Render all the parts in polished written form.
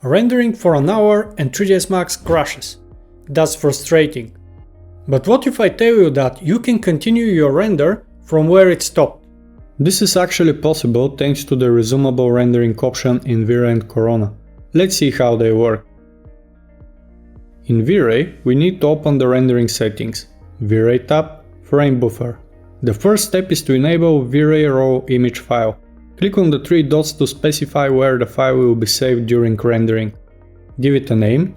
Rendering for an hour and 3ds Max crashes. That's frustrating. But what if I tell you that you can continue your render from where it stopped? This is actually possible thanks to the Resumable Rendering option in V-Ray and Corona. Let's see how they work. In V-Ray, we need to open the rendering settings. V-Ray tab, Frame Buffer. The first step is to enable V-Ray raw image file. Click on the three dots to specify where the file will be saved during rendering. Give it a name,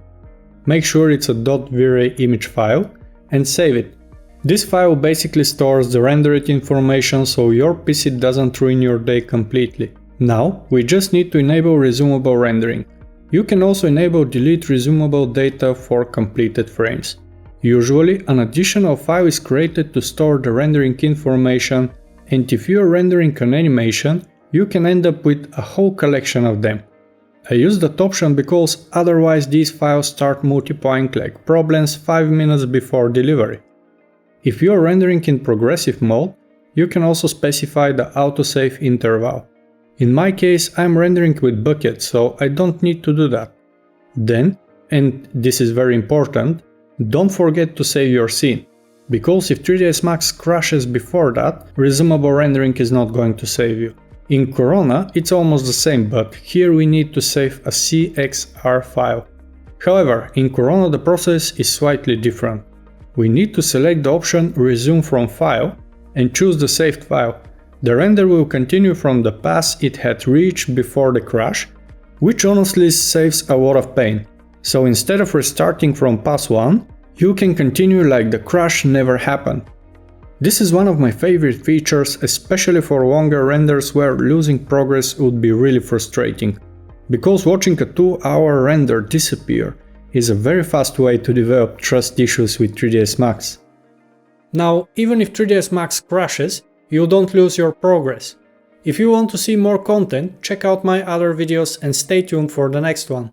make sure it's a .vray image file, and save it. This file basically stores the rendered information so your PC doesn't ruin your day completely. Now, we just need to enable Resumable Rendering. You can also enable Delete Resumable Data for completed frames. Usually, an additional file is created to store the rendering information, and if you are rendering an animation, you can end up with a whole collection of them. I use that option because otherwise these files start multiplying like problems 5 minutes before delivery. If you are rendering in progressive mode, you can also specify the autosave interval. In my case, I'm rendering with buckets, so I don't need to do that. Then, and this is very important, don't forget to save your scene, because if 3ds Max crashes before that, Resumable Rendering is not going to save you. In Corona, it's almost the same, but here we need to save a CXR file. However, in Corona the process is slightly different. We need to select the option Resume from File and choose the saved file. The render will continue from the path it had reached before the crash, which honestly saves a lot of pain. So instead of restarting from pass 1, you can continue like the crash never happened. This is one of my favorite features, especially for longer renders where losing progress would be really frustrating, because watching a 2-hour render disappear is a very fast way to develop trust issues with 3ds Max. Now, even if 3ds Max crashes, you don't lose your progress. If you want to see more content, check out my other videos and stay tuned for the next one.